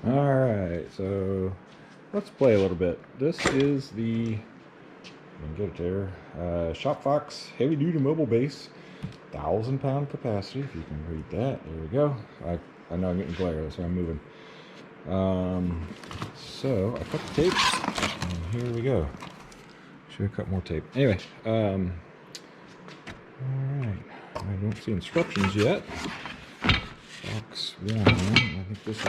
Alright, so let's play a little bit. This is the, get it there, Shop Fox Heavy Duty Mobile Base, 1,000-pound capacity, if you can read that. There we go. I know I'm getting glare, that's why I'm moving. So I cut the tape, and here we go. Should have cut more tape. Anyway, alright, I don't see instructions yet. Box 1, I think this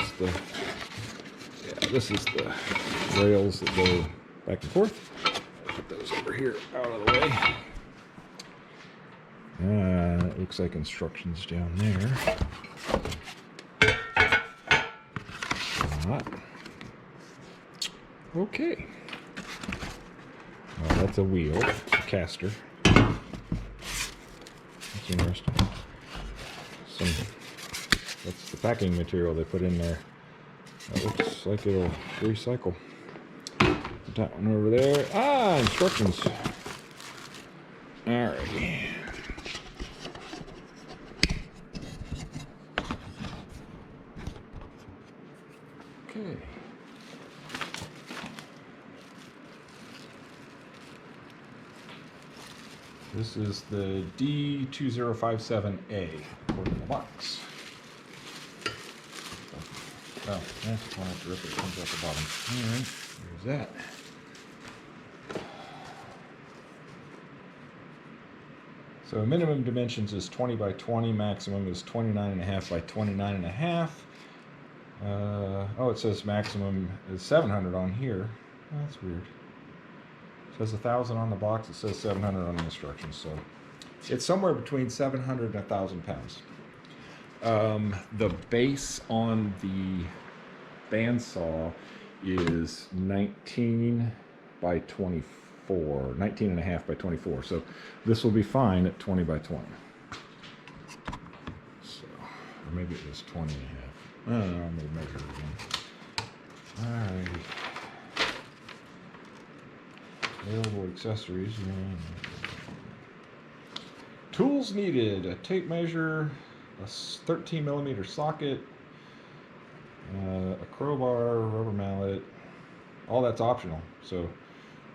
is the rails that go back and forth. Put those over here out of the way. It looks like instructions down there. Not. Okay. Well, that's a wheel, a caster. That's interesting. That's the packing material they put in there. That looks like it'll recycle. Put that one over there. Ah, instructions. Alrighty. Okay. This is the D2057A according to the box. Oh, that's one have to rip it. It comes out the bottom. Alright, there's that. So minimum dimensions is 20 by 20, maximum is 29.5 by 29.5. Oh, it says maximum is 700 on here. Oh, that's weird. It says 1,000 on the box, it says 700 on the instructions, so it's somewhere between 700 and 1,000 pounds. The base on the bandsaw is 19 by 24, 19 and a half by 24. So this will be fine at 20 by 20. So, or maybe it was 20 and a half. I don't know, I'm going to measure it again. Alright. Available accessories. Tools needed: a tape measure, a 13 millimeter socket, a crowbar, rubber mallet. All that's optional. So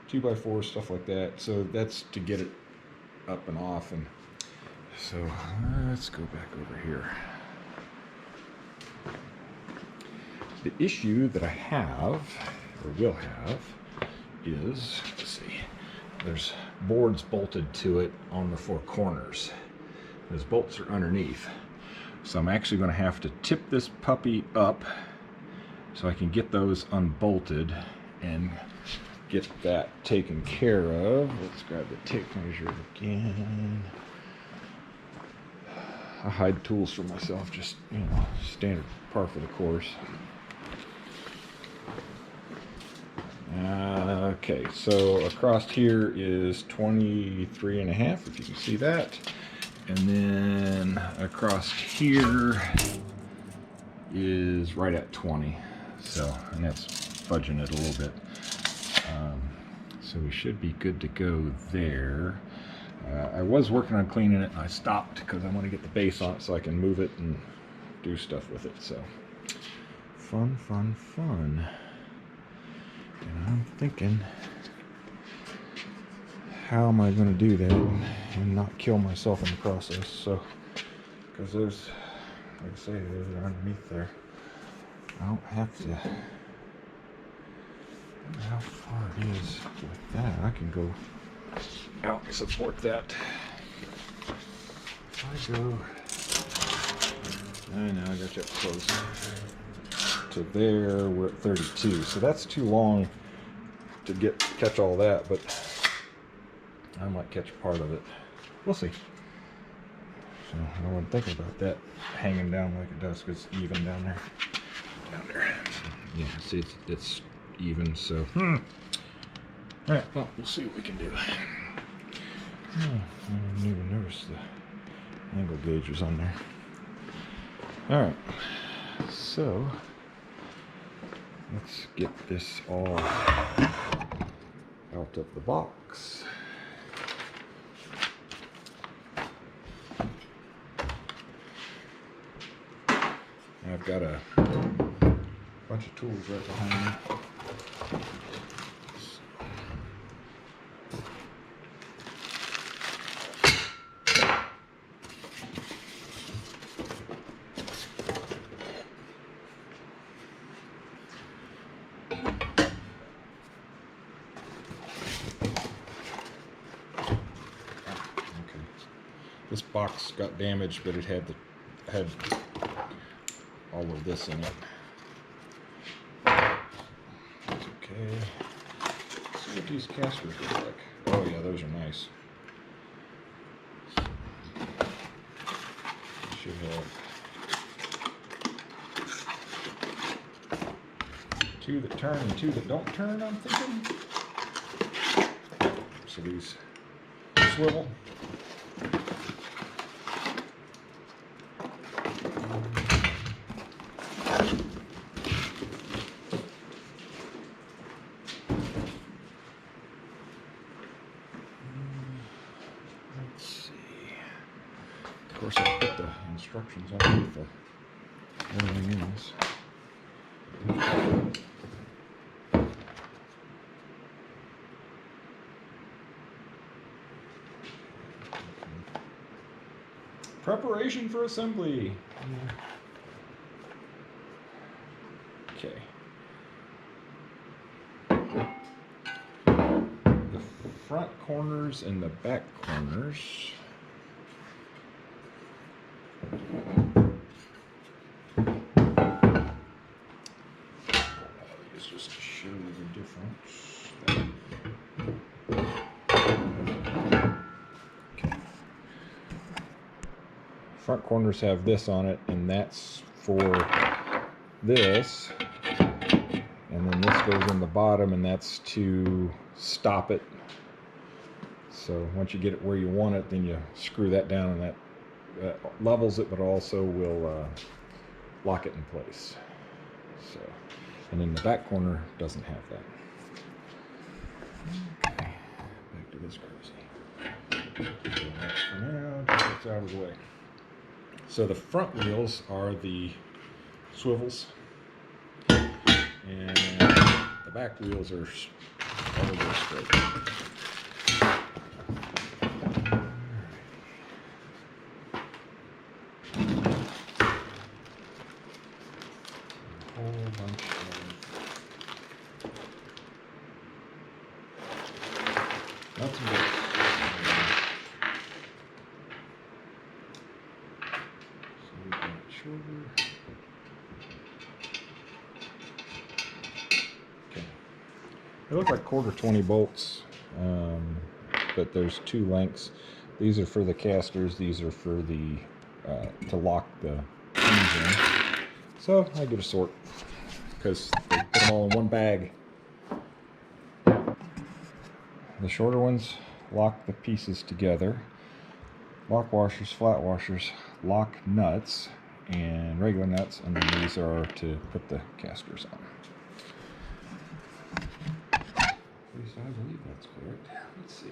2x4, stuff like that. So that's to get it up and off. And so let's go back over here. The issue that I have, or will have, is, let's see, there's boards bolted to it on the four corners. Those bolts are underneath. So I'm actually going to have to tip this puppy up so I can get those unbolted and get that taken care of. Let's grab the tape measure again. I hide tools for myself, just, you know, standard par for the course. Okay, so across here is 23 and a half, if you can see that. And then across here is right at 20. So, and that's fudging it a little bit. So we should be good to go there. I was working on cleaning it and I stopped because I want to get the base on it so I can move it and do stuff with it. So fun, fun, fun. And I'm thinking, how am I going to do that and not kill myself in the process? So, because there's, like I say, they're underneath there. I don't have to. I don't know how far it is like that. I can go out and support that. If I go, I know I got you up close. To there, we're at 32. So that's too long to catch all that, but I might catch part of it. We'll see. So I wasn't thinking about that hanging down like it does, because it's even down there. Down there. Yeah, see, it's even, so. Alright, well, we'll see what we can do. Oh, I didn't even notice the angle gauge was on there. Alright, so let's get this all out of the box. I've got a bunch of tools right behind me. This box got damaged, but it had all of this in it. It's okay. Let's see what these casters look like. Oh yeah, those are nice. Should have two that turn and two that don't turn, I'm thinking. So these swivel. Of course, I put the instructions underneath the everything else. Preparation for assembly. Okay. The front corners and the back corners. Just to show you the difference. Okay. Front corners have this on it, and that's for this. And then this goes in the bottom, and that's to stop it. So once you get it where you want it, then you screw that down, and that levels it, but also will lock it in place. So. And then the back corner doesn't have that. Okay, back to this crazy. So that's for now, just gets out of the way. So the front wheels are the swivels, and the back wheels are all the way straight. Nuts and bolts. So we've got shoulder. Okay. They look like quarter 20 bolts, but there's two lengths. These are for the casters. These are for the to lock the pins in. So I get a sort because they put them all in one bag. The shorter ones lock the pieces together. Lock washers, flat washers, lock nuts, and regular nuts, and then these are to put the casters on. At least I believe that's correct. Let's see.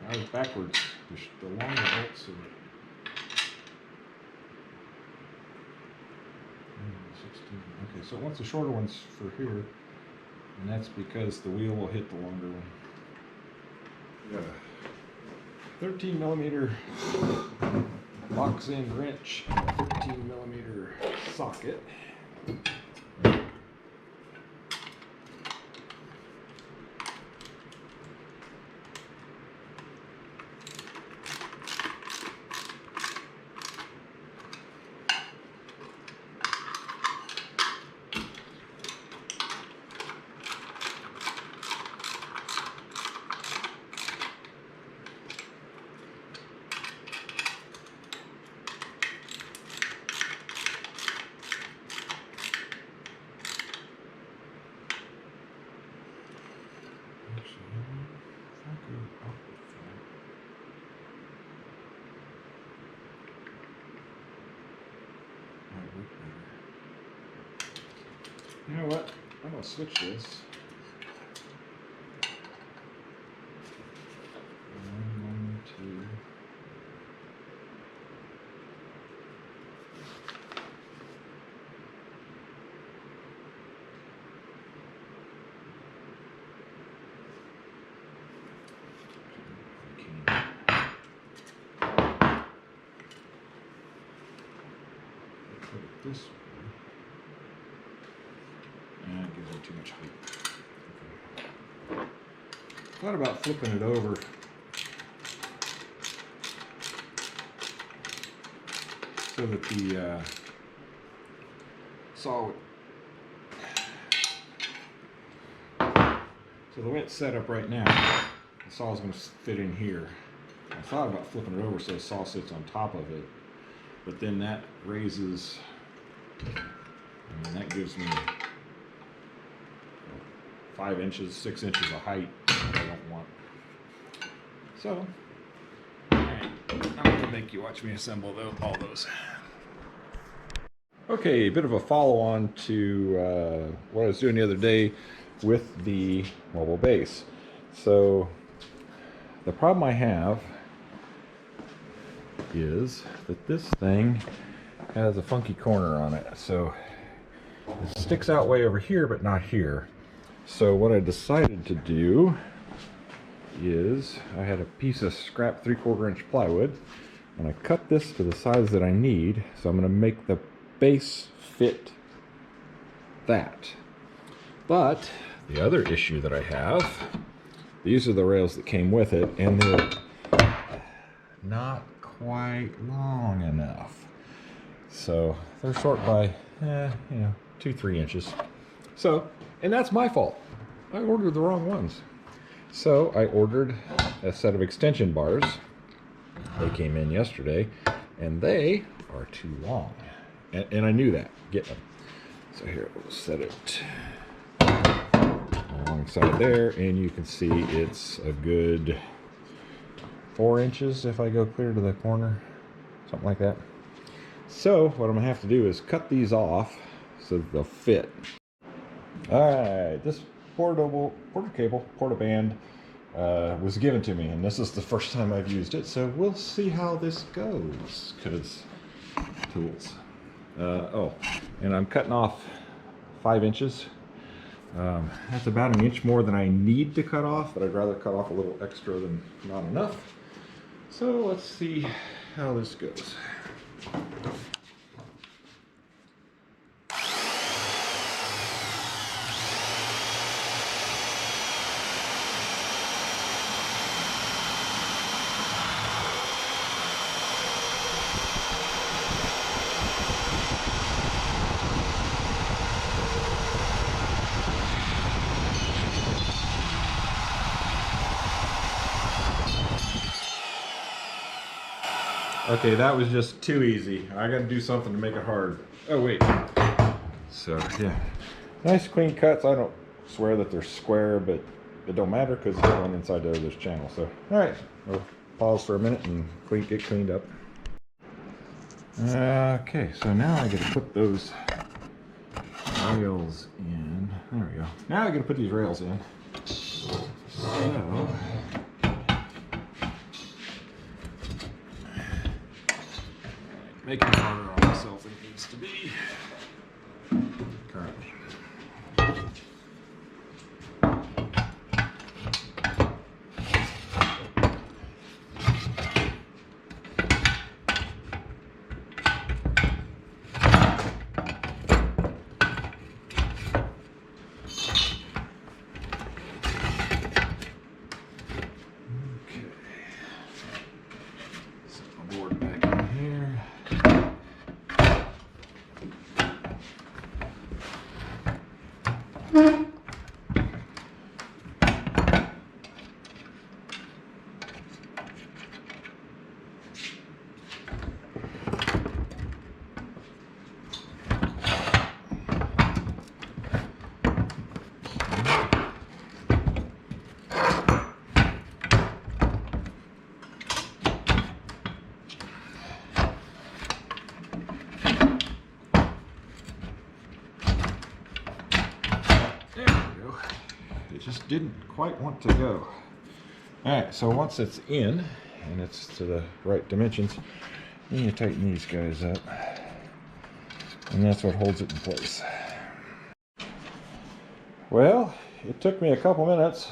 I was backwards. The longer bolts are 16. Okay, so once the shorter one's for here, and that's because the wheel will hit the longer one. Yeah. 13 millimeter box end wrench and a 13 millimeter socket. You know what? I'm gonna switch this. One, two. Put it this way. And it gives me too much height. Okay. Thought about flipping it over. So that the saw would. So the way it's set up right now, the saw is going to fit in here. I thought about flipping it over so the saw sits on top of it, but then that raises, and that gives me 5 inches, 6 inches of height that I don't want. So, alright, I'm going to make you watch me assemble all those. Okay, a bit of a follow-on to what I was doing the other day with the mobile base. So, the problem I have is that this thing has a funky corner on it. So, it sticks out way over here, but not here. So what I decided to do is I had a piece of scrap 3/4 inch plywood, and I cut this to the size that I need. So I'm going to make the base fit that. But the other issue that I have, these are the rails that came with it, and they're not quite long enough. So they're short by, 2-3 inches. So, and that's my fault. I ordered the wrong ones. So I ordered a set of extension bars. They came in yesterday, and they are too long. And I knew that, getting them. So here, we'll set it alongside there, and you can see it's a good 4 inches if I go clear to the corner, something like that. So what I'm gonna have to do is cut these off so that they'll fit. Alright, this porta band was given to me, and this is the first time I've used it, so we'll see how this goes, because tools. And I'm cutting off 5 inches. That's about an inch more than I need to cut off, but I'd rather cut off a little extra than not enough. So let's see how this goes. Okay, that was just too easy. I gotta do something to make it hard. Oh wait. So yeah, nice clean cuts. I don't swear that they're square, but it don't matter because it's going inside the other's channel. So all right, we'll pause for a minute and get cleaned up. Okay, so now I gotta put those rails in. There we go. Now I gotta put these rails in. So. Making it harder on myself than it needs to be currently. just didn't quite want to go. Alright, so once it's in, and it's to the right dimensions, you need to tighten these guys up. And that's what holds it in place. Well, it took me a couple minutes,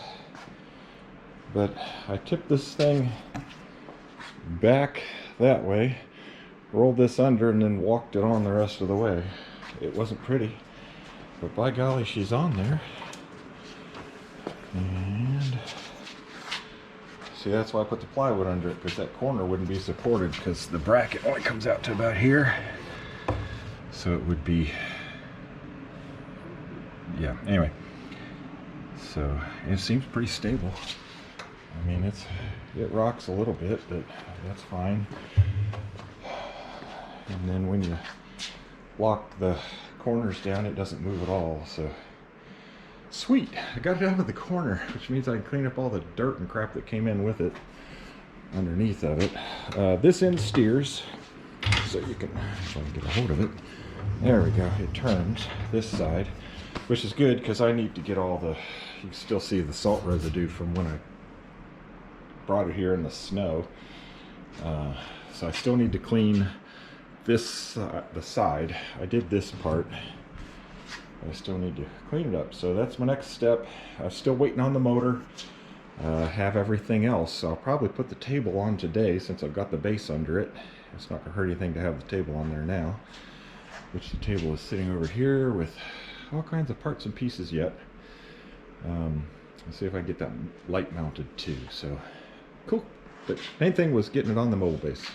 but I tipped this thing back that way, rolled this under, and then walked it on the rest of the way. It wasn't pretty, but by golly, she's on there. And see, that's why I put the plywood under it, because that corner wouldn't be supported, because the bracket only comes out to about here. So it would be, yeah, anyway. So it seems pretty stable. I mean, it rocks a little bit, but that's fine. And then when you lock the corners down, it doesn't move at all. So sweet, I got it out of the corner, which means I can clean up all the dirt and crap that came in with it underneath of it. This end steers, so you can, if I can get a hold of it. There we go, it turns this side, which is good because I need to get all the, you can still see the salt residue from when I brought it here in the snow. So I still need to clean this, the side. I did this part. I still need to clean it up. So that's my next step. I'm still waiting on the motor. Have everything else. So I'll probably put the table on today since I've got the base under it. It's not going to hurt anything to have the table on there now. Which the table is sitting over here with all kinds of parts and pieces yet. Let's see if I can get that light mounted too. So cool. But main thing was getting it on the mobile base.